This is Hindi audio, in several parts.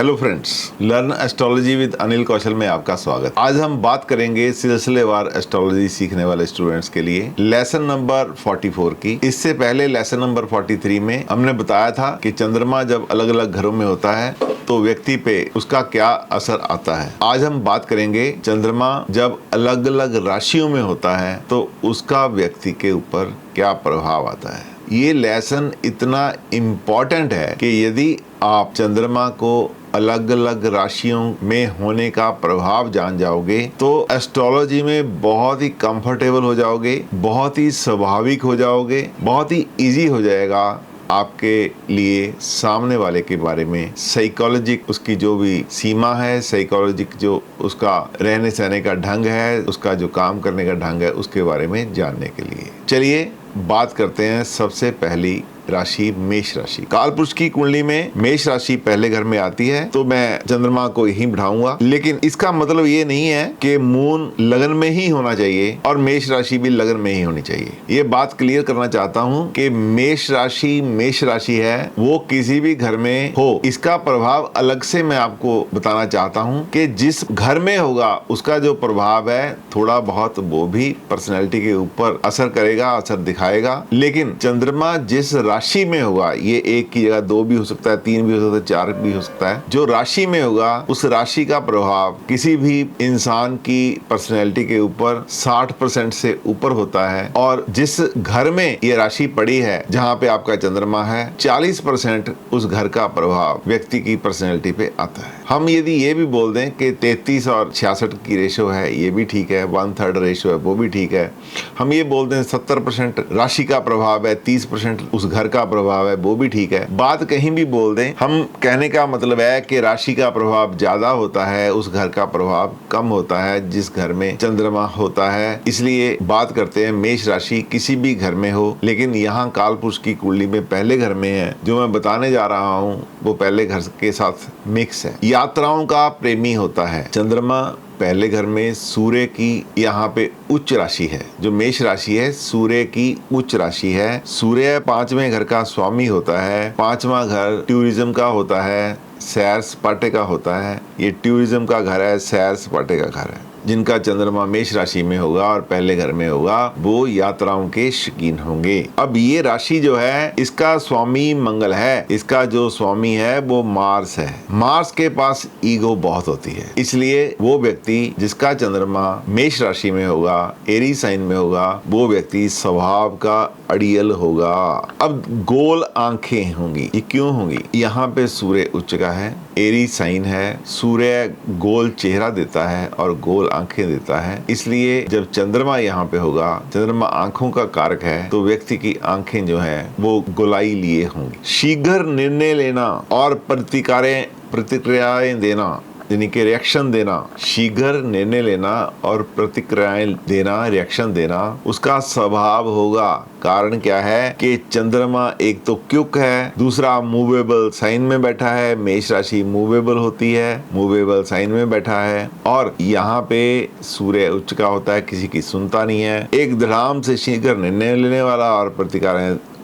Hello friends, learn astrology with Anil Kaushal में आपका स्वागत। आज हम बात करेंगे सिलसिलेवार एस्ट्रोलॉजी सीखने वाले स्टूडेंट्स के लिए लेसन नंबर 44 की। इससे पहले लेसन नंबर 43 में हमने बताया था कि चंद्रमा जब अलग अलग घरों में होता है तो व्यक्ति पे उसका क्या असर आता है। आज हम बात करेंगे चंद्रमा जब अलग अलग राशियों में होता है तो उसका व्यक्ति के ऊपर क्या प्रभाव आता है। ये लेसन इतना इम्पोर्टेंट है कि यदि आप चंद्रमा को अलग अलग राशियों में होने का प्रभाव जान जाओगे तो एस्ट्रोलॉजी में बहुत ही कंफर्टेबल हो जाओगे, बहुत ही स्वाभाविक हो जाओगे, बहुत ही इजी हो जाएगा आपके लिए सामने वाले के बारे में साइकोलॉजिक उसकी जो भी सीमा है, साइकोलॉजिक जो उसका रहने सहने का ढंग है, उसका जो काम करने का ढंग है, उसके बारे में जानने के लिए चलिए बात करते हैं। सबसे पहली राशि मेष राशि। कालपुरुष की कुंडली में मेष राशि पहले घर में आती है तो मैं चंद्रमा को यही बिठाऊंगा, लेकिन इसका मतलब ये नहीं है कि मून लगन में ही होना चाहिए और मेष राशि भी लगन में ही होनी चाहिए। ये बात क्लियर करना चाहता हूँ कि मेष राशि है, वो किसी भी घर में हो, इसका प्रभाव अलग से मैं आपको बताना चाहता हूँ कि जिस घर में होगा उसका जो प्रभाव है थोड़ा बहुत वो भी पर्सनैलिटी के ऊपर असर करेगा, असर दिखाएगा। लेकिन चंद्रमा जिस राशि में होगा, ये एक की जगह 2 भी हो सकता है, 3 भी हो सकता है, 4 भी हो सकता है, जो राशि में होगा उस राशि का प्रभाव किसी भी इंसान की पर्सनैलिटी के ऊपर 60% से ऊपर होता है। और जिस घर में ये राशि पड़ी है, जहाँ पे आपका चंद्रमा है, 40% उस घर का प्रभाव व्यक्ति की पर्सनैलिटी पे आता है। हम यदि ये भी बोल दें कि 33 और 66 की रेशो है, ये भी ठीक है, 1/3 रेशो है, वो भी ठीक है। हम ये बोल दें 70% राशि का प्रभाव है, 30% उस घर का प्रभाव है, वो भी ठीक है। बात कहीं भी बोल दें, हम कहने का मतलब है कि राशि का प्रभाव ज्यादा होता है, उस घर का प्रभाव कम होता है जिस घर में चंद्रमा होता है। इसलिए बात करते हैं मेष राशि किसी भी घर में हो, लेकिन यहाँ कालपुरुष की कुंडली में पहले घर में है। जो मैं बताने जा रहा हूँ वो पहले घर के साथ मिक्स है। यात्राओं का प्रेमी होता है चंद्रमा पहले घर में। सूर्य की यहाँ पे उच्च राशि है, जो मेष राशि है सूर्य की उच्च राशि है। सूर्य 5वें घर का स्वामी होता है। 5वां घर टूरिज्म का होता है, सैर सपाटे का होता है। ये टूरिज्म का घर है, सैर सपाटे का घर है। जिनका चंद्रमा मेष राशि में होगा और पहले घर में होगा वो यात्राओं के शौकीन होंगे। अब ये राशि जो है इसका स्वामी मंगल है, इसका जो स्वामी है वो मार्स है। मार्स के पास ईगो बहुत होती है, इसलिए वो व्यक्ति जिसका चंद्रमा मेष राशि में होगा, एरीज साइन में होगा, वो व्यक्ति स्वभाव का अड़ियल होगा। अब गोल आंखें होंगी। ये क्यों होंगी? यहाँ पे सूर्य उच्च का है, एरीज साइन है, सूर्य गोल चेहरा देता है और गोल आंखें देता है। इसलिए जब चंद्रमा यहाँ पे होगा, चंद्रमा आंखों का कारक है, तो व्यक्ति की आंखें जो है वो गोलाई लिए होंगी। शीघ्र निर्णय लेना और प्रतिक्रियाएं देना, यानी कि रिएक्शन देना। शीघ्र निर्णय लेना और प्रतिक्रियाएं देना, रिएक्शन देना उसका स्वभाव होगा। कारण क्या है कि चंद्रमा एक तो क्युक है, दूसरा मूवेबल साइन में बैठा है। मेष राशि मूवेबल होती है, मूवेबल साइन में बैठा है। और यहाँ पे सूर्य उच्च का होता है, किसी की सुनता नहीं है, एक धड़ाम से शीघ्र निर्णय लेने वाला और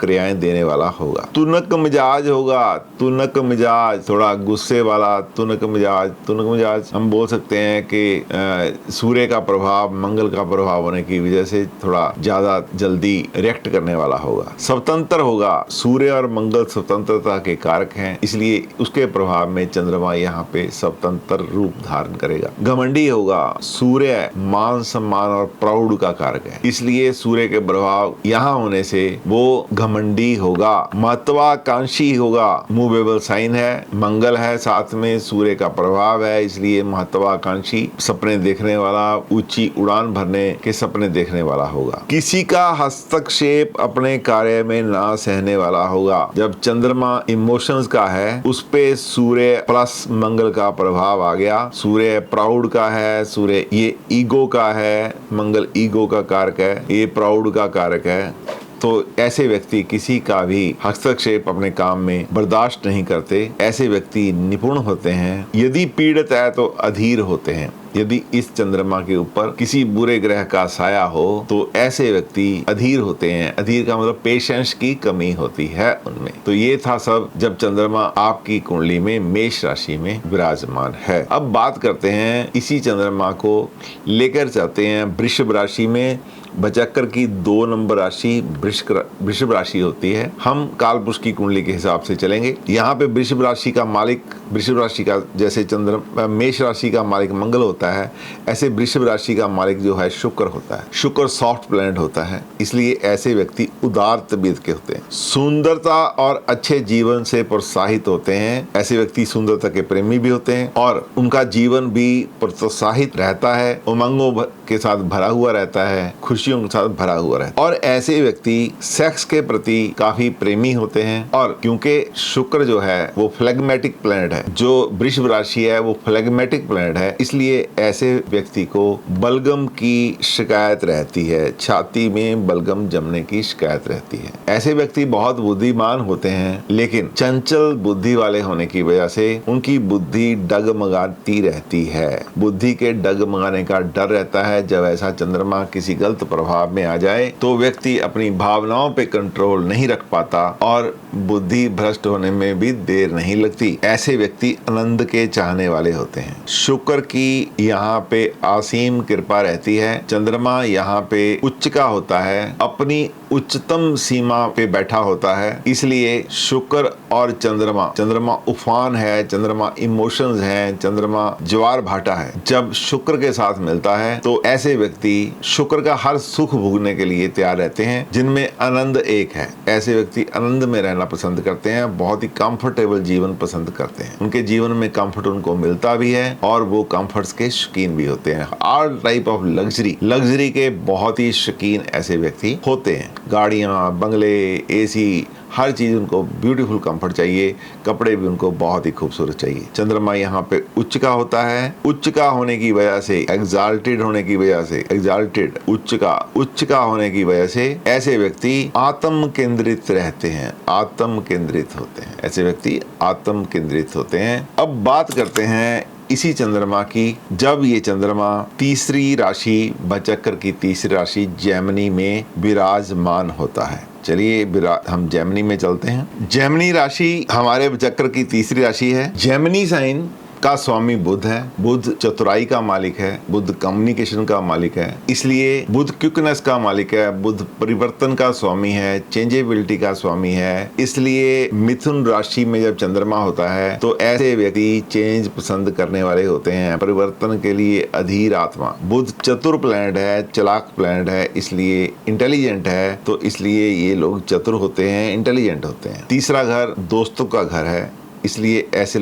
क्रियाएं देने वाला होगा। तुनक मिजाज होगा, तुनक मिजाज, थोड़ा गुस्से वाला, तुनक मिजाज हम बोल सकते हैं कि सूर्य का प्रभाव, मंगल का प्रभाव होने की वजह से थोड़ा ज्यादा जल्दी रिएक्ट करने वाला होगा। स्वतंत्र होगा, सूर्य और मंगल स्वतंत्रता के कारक हैं, इसलिए उसके प्रभाव में चंद्रमा यहाँ पे स्वतंत्र रूप धारण करेगा। घमंडी होगा, सूर्य मान सम्मान और प्राउड का कारक है, इसलिए सूर्य के प्रभाव यहाँ होने से वो घमंडी होगा। महत्वाकांक्षी होगा, मूवेबल साइन है, मंगल है, साथ में सूर्य का प्रभाव है, इसलिए महत्वाकांक्षी, सपने देखने वाला, ऊंची उड़ान भरने के सपने देखने वाला होगा। किसी का हस्तक्षेप अपने कार्य में ना सहने वाला होगा। जब चंद्रमा इमोशंस का है, उस पे सूर्य प्लस मंगल का प्रभाव आ गया। सूर्य प्राउड का है, सूर्य ये ईगो का है, मंगल ईगो का कारक है, ये प्राउड का कारक है। तो ऐसे व्यक्ति किसी का भी हस्तक्षेप अपने काम में बर्दाश्त नहीं करते। ऐसे व्यक्ति निपुण होते हैं, यदि पीड़ित है तो अधीर होते हैं। यदि इस चंद्रमा के ऊपर किसी बुरे ग्रह का साया हो तो ऐसे व्यक्ति अधीर होते हैं। अधीर का मतलब पेशेंस की कमी होती है उनमें। तो ये था सब जब चंद्रमा आपकी कुंडली में मेष राशि में विराजमान है। अब बात करते हैं इसी चंद्रमा को लेकर चलते हैं वृषभ राशि में। बचक्कर की 2 नंबर राशि वृषभ राशि होती है। हम कालपुरुष की कुंडली के हिसाब से चलेंगे। यहाँ पे वृषभ राशि का मालिक, वृषभ राशि का जैसे मेष राशि का मालिक मंगल होता है, ऐसे वृषभ राशि का मालिक जो है शुक्र होता है। शुक्र सॉफ्ट प्लैनेट होता है, इसलिए ऐसे व्यक्ति उदार तबीयत के होते हैं, सुंदरता और अच्छे जीवन से प्रोत्साहित होते हैं। ऐसे व्यक्ति सुंदरता के प्रेमी भी होते हैं और उनका जीवन भी प्रोत्साहित रहता है, उमंगों के साथ भरा हुआ रहता है, खुशियों के साथ भरा हुआ रहता है। और ऐसे व्यक्ति सेक्स के प्रति काफी प्रेमी होते हैं। और क्योंकि शुक्र जो है वो फ्लेगमेटिक प्लैनेट है, जो वृषभ राशि है वो फ्लेगमेटिक प्लैनेट है, इसलिए ऐसे व्यक्ति को बलगम की शिकायत रहती है, छाती में बलगम जमने की शिकायत रहती है। ऐसे व्यक्ति बहुत बुद्धिमान होते हैं, लेकिन चंचल बुद्धि वाले होने की वजह से उनकी बुद्धि डगमगाती रहती है। बुद्धि के डगमगाने का डर रहता है। जब ऐसा चंद्रमा किसी गलत प्रभाव में आ जाए तो व्यक्ति अपनी भावनाओं पे कंट्रोल नहीं रख पाता और बुद्धि भ्रष्ट होने में भी देर नहीं लगती। ऐसे व्यक्ति आनंद के चाहने वाले होते हैं। शुक्र की यहाँ पे असीम कृपा रहती है। चंद्रमा यहाँ पे उच्च का होता है, अपनी उच्चतम सीमा पे बैठा होता है, इसलिए शुक्र और चंद्रमा उफान है, चंद्रमा इमोशंस है, चंद्रमा ज्वार भाटा है। जब शुक्र के साथ मिलता है तो ऐसे व्यक्ति शुक्र का हर सुख भोगने के लिए तैयार रहते हैं, जिनमें आनंद एक है। ऐसे व्यक्ति आनंद में रहना पसंद करते हैं, बहुत ही कंफर्टेबल जीवन पसंद करते हैं। उनके जीवन में कंफर्ट उनको मिलता भी है और वो कंफर्ट्स के शौकीन भी होते हैं। ऑल टाइप ऑफ लग्जरी के बहुत ही शौकीन ऐसे व्यक्ति होते हैं। गाड़ियां, बंगले, एसी, हर चीज उनको ब्यूटीफुल कंफर्ट चाहिए। कपड़े भी उनको बहुत ही खूबसूरत चाहिए। चंद्रमा यहाँ पे उच्च का होता है। उच्च का होने की वजह से, एग्जाल्टेड होने की वजह से, उच्च का होने की वजह से ऐसे व्यक्ति आत्म केंद्रित रहते हैं, आत्म केंद्रित होते हैं। ऐसे व्यक्ति आत्म केंद्रित होते हैं। अब बात करते हैं इसी चंद्रमा की। जब ये चंद्रमा तीसरी राशि, बचक्कर की तीसरी राशि जेमिनी में विराजमान होता है। चलिए हम जेमिनी में चलते हैं। जेमिनी राशि हमारे चक्र की तीसरी राशि है। जेमिनी साइन का स्वामी बुध है। बुध चतुराई का मालिक है, बुध कम्युनिकेशन का मालिक है, इसलिए बुध क्विकनेस का मालिक है, बुध परिवर्तन का स्वामी है, चेंजेबिलिटी का स्वामी है। इसलिए मिथुन राशि में जब चंद्रमा होता है तो ऐसे व्यक्ति चेंज पसंद करने वाले होते हैं, परिवर्तन के लिए अधीर आत्मा। बुध चतुर प्लैनेट है, चालाक प्लैनेट है, इसलिए इंटेलिजेंट है, तो इसलिए ये लोग चतुर होते हैं, इंटेलिजेंट होते हैं। तीसरा घर दोस्तों का घर है, इसलिए ऐसे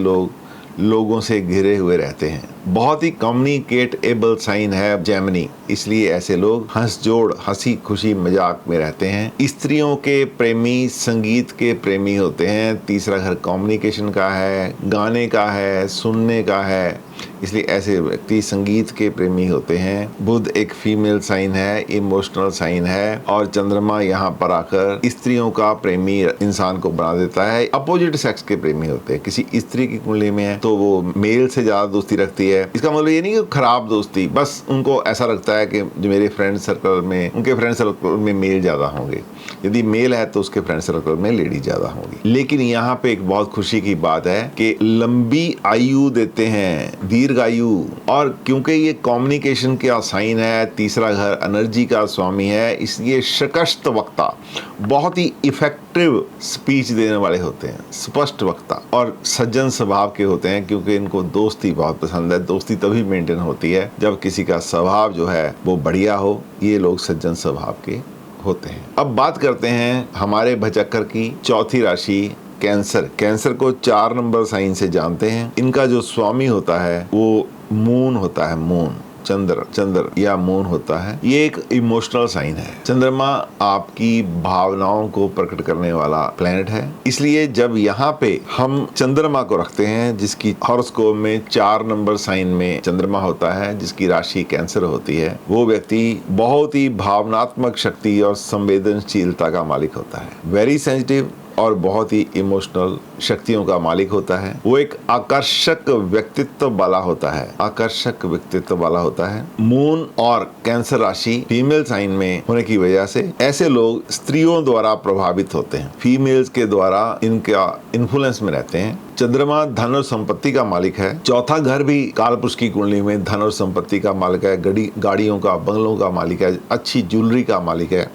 लोगों से घिरे हुए रहते हैं। बहुत ही कम्युनिकेटेबल साइन है जेमिनी, इसलिए ऐसे लोग हंसी खुशी मजाक में रहते हैं। स्त्रियों के प्रेमी, संगीत के प्रेमी होते हैं। तीसरा घर कम्युनिकेशन का है, गाने का है, सुनने का है, इसलिए ऐसे व्यक्ति संगीत के प्रेमी होते हैं। बुध एक फीमेल साइन है, इमोशनल साइन है, और चंद्रमा यहाँ पर आकर स्त्रियों का प्रेमी इंसान को बना देता है। अपोजिट सेक्स के प्रेमी होते हैं। किसी स्त्री की कुंडली में है तो वो मेल से ज्यादा दोस्ती रखती है। इसका मतलब ये नहीं कि खराब दोस्ती, बस उनको ऐसा लगता है कि जो मेरे फ्रेंड सर्कल में, उनके फ्रेंड सर्कल में मेल ज्यादा होंगे। यदि मेल है तो उसके फ्रेंड सर्कल में लेडी ज्यादा होंगी। लेकिन यहाँ पे एक बहुत खुशी की बात है कि लंबी आयु देते हैं, दीर्घ आयु। और क्योंकि ये कम्युनिकेशन का साइन है, तीसरा घर एनर्जी का स्वामी है, इसलिए शकस्त वक्ता, बहुत ही इफेक्टिव स्पीच देने वाले होते हैं, स्पष्ट वक्ता, और सज्जन स्वभाव के होते हैं। क्योंकि इनको दोस्ती बहुत पसंद है। दोस्ती तभी मेंटेन होती है जब किसी का स्वभाव जो है वो बढ़िया हो। ये लोग सज्जन स्वभाव के होते हैं। अब बात करते हैं हमारे भचक्कर की चौथी राशि कैंसर को 4 नंबर साइन से जानते हैं। इनका जो स्वामी होता है वो मून होता है, मून, चंद्र या मून होता है। ये एक इमोशनल साइन है। चंद्रमा आपकी भावनाओं को प्रकट करने वाला प्लेनेट है, इसलिए जब यहाँ पे हम चंद्रमा को रखते हैं, जिसकी हॉरोस्कोप में 4 नंबर साइन में चंद्रमा होता है, जिसकी राशि कैंसर होती है, वो व्यक्ति बहुत ही भावनात्मक शक्ति और संवेदनशीलता का मालिक होता है। वेरी सेंसिटिव, और बहुत ही इमोशनल शक्तियों का मालिक होता है। वो एक आकर्षक व्यक्तित्व वाला होता है, आकर्षक व्यक्तित्व वाला होता है। मून और कैंसर राशि फीमेल साइन में होने की वजह से ऐसे लोग स्त्रियों द्वारा प्रभावित होते हैं, फीमेल्स के द्वारा इनका इन्फ्लुएंस में रहते हैं। चंद्रमा धन और संपत्ति का मालिक है। चौथा घर भी कालपुरुष की कुंडली में धन और संपत्ति का मालिक है, गाड़ियों का, बंगलों का मालिक है, अच्छी ज्वेलरी का मालिक है।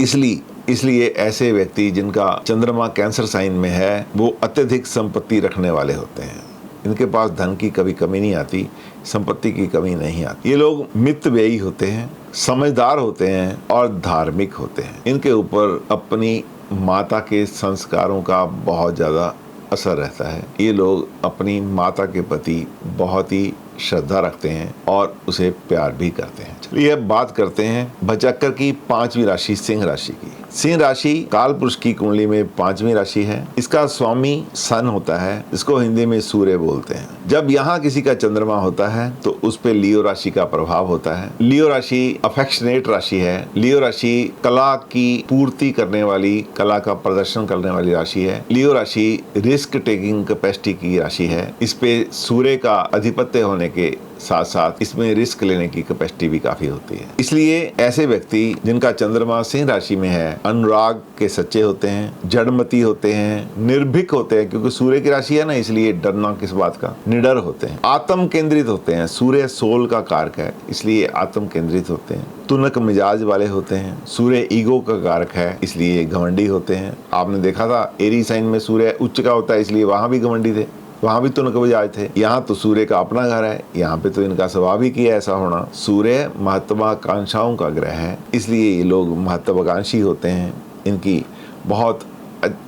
इसलिए ऐसे व्यक्ति जिनका चंद्रमा कैंसर साइन में है वो अत्यधिक संपत्ति रखने वाले होते हैं। इनके पास धन की कभी कमी नहीं आती, संपत्ति की कमी नहीं आती। ये लोग मितव्ययी होते हैं, समझदार होते हैं और धार्मिक होते हैं। इनके ऊपर अपनी माता के संस्कारों का बहुत ज़्यादा असर रहता है। ये लोग अपनी माता के प्रति बहुत ही श्रद्धा रखते हैं और उसे प्यार भी करते हैं। चलिए अब बात करते हैं भचक्कर की 5वीं राशि सिंह राशि की। सिंह राशि कालपुरुष की कुंडली में 5वीं राशि है। इसका स्वामी सन होता है, इसको हिंदी में सूर्य बोलते हैं। जब यहाँ किसी का चंद्रमा होता है तो उस पे लियो राशि का प्रभाव होता है। लियो राशि अफेक्शनेट राशि है। लियो राशि कला की पूर्ति करने वाली, कला का प्रदर्शन करने वाली राशि है। लियो राशि रिस्क टेकिंग कैपेसिटी की राशि है। इस पे सूर्य का अधिपत्य होने के साथ साथ इसमें रिस्क लेने की कैपेसिटी भी काफी होती है। इसलिए ऐसे व्यक्ति जिनका चंद्रमा सिंह राशि में है अनुराग के सच्चे होते हैं, जड़मती होते हैं, निर्भीक होते हैं, क्योंकि सूर्य की राशि है ना, इसलिए डरना किस बात का, निडर होते हैं, आत्म केंद्रित होते हैं। सूर्य सोल का कारक है, इसलिए आत्म केंद्रित होते हैं। तुनक मिजाज वाले होते हैं। सूर्य ईगो का कारक है, इसलिए घमंडी होते हैं। आपने देखा था एरी साइन में सूर्य उच्च का होता है, इसलिए वहां भी घमंडी थे, वहां भी तुनक मिजाज थे। यहाँ तो सूर्य का अपना घर है, यहाँ पे तो इनका स्वभाव ही किया ऐसा होना। सूर्य महत्वाकांक्षाओं का ग्रह है, इसलिए ये लोग महत्वाकांक्षी होते हैं। इनकी बहुत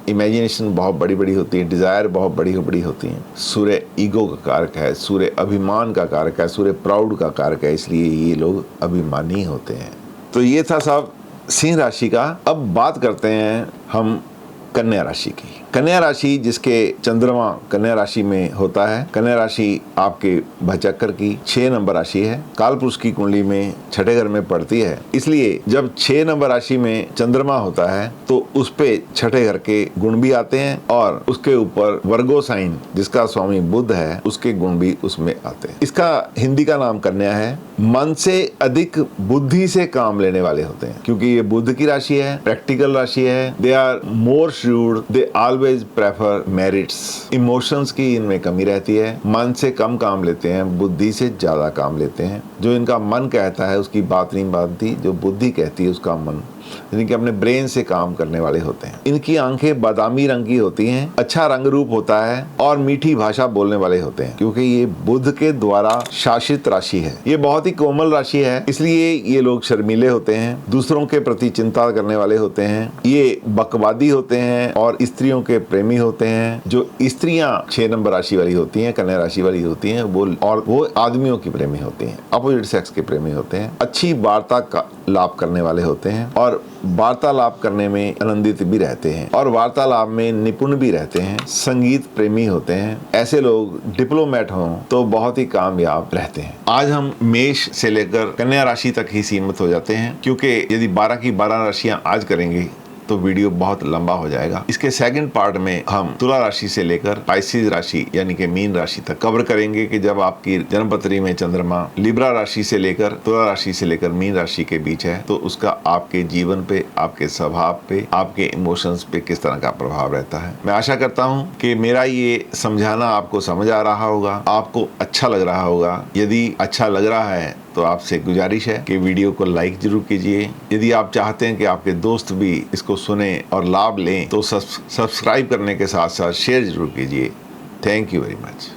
इमेजिनेशन बहुत बड़ी बड़ी होती है, डिजायर बहुत बड़ी बड़ी होती हैं। सूर्य ईगो का कारक है, सूर्य अभिमान का कारक है, सूर्य प्राउड का कारक है, इसलिए ये लोग अभिमानी होते हैं। तो ये था साहब सिंह राशि का। अब बात करते हैं हम कन्या राशि की। कन्या राशि जिसके चंद्रमा कन्या राशि में होता है, कन्या राशि आपके भचक्कर की 6 नंबर राशि है। कालपुरुष की कुंडली में 6ठे घर में पड़ती है, इसलिए जब 6 नंबर राशि में चंद्रमा होता है तो उस पे 6ठे घर के गुण भी आते हैं और उसके ऊपर वर्गो साइन जिसका स्वामी बुध है उसके गुण भी उसमें आते हैं। इसका हिंदी का नाम कन्या है। मन से अधिक बुद्धि से काम लेने वाले होते हैं, क्योंकि ये बुध की राशि है, प्रैक्टिकल राशि है। They are more shrewd, they always prefer merits. Emotions की इनमें कमी रहती है, मन से कम काम लेते हैं, बुद्धि से ज्यादा काम लेते हैं। जो इनका मन कहता है उसकी बात नहीं मानती, जो बुद्धि कहती है उसका मन, यानी कि अपने ब्रेन से काम करने वाले होते हैं। इनकी आंखें बादामी रंग की होती हैं, अच्छा रंग रूप होता है और मीठी भाषा बोलने वाले होते हैं, क्योंकि ये बुध के द्वारा शासित राशि है। ये बहुत ही कोमल राशि है, इसलिए ये लोग शर्मीले होते हैं, दूसरों के प्रति चिंता करने वाले होते हैं। ये बकवादी होते हैं और स्त्रियों के प्रेमी होते हैं। जो स्त्रियां 6 नंबर राशि वाली होती हैं, कन्या राशि वाली होती हैं, वो आदमियों की प्रेमी होती हैं, अपोजिट सेक्स के प्रेमी होते हैं। अच्छी वार्ता का लाभ करने वाले होते हैं और वार्तालाप करने में आनंदित भी रहते हैं और वार्तालाप में निपुण भी रहते हैं। संगीत प्रेमी होते हैं। ऐसे लोग डिप्लोमेट हों तो बहुत ही कामयाब रहते हैं। आज हम मेष से लेकर कन्या राशि तक ही सीमित हो जाते हैं, क्योंकि यदि 12 की 12 राशियां आज करेंगे तो वीडियो बहुत लंबा हो जाएगा। इसके सेकंड पार्ट में हम तुला राशि से लेकर पाइसेस राशि यानी कि मीन राशि तक कवर करेंगे कि जब आपकी जन्मपत्री में चंद्रमा लिब्रा राशि से लेकर तुला राशि से लेकर मीन राशि के बीच है तो उसका आपके जीवन पे, आपके स्वभाव पे, आपके इमोशंस पे किस तरह का प्रभाव रहता है। मैं आशा करता हूँ कि मेरा ये समझाना आपको समझ आ रहा होगा, आपको अच्छा लग रहा होगा। यदि अच्छा लग रहा है तो आपसे गुजारिश है कि वीडियो को लाइक जरूर कीजिए। यदि आप चाहते हैं कि आपके दोस्त भी इसको सुने और लाभ लें तो सब्सक्राइब करने के साथ साथ शेयर जरूर कीजिए। Thank you very much.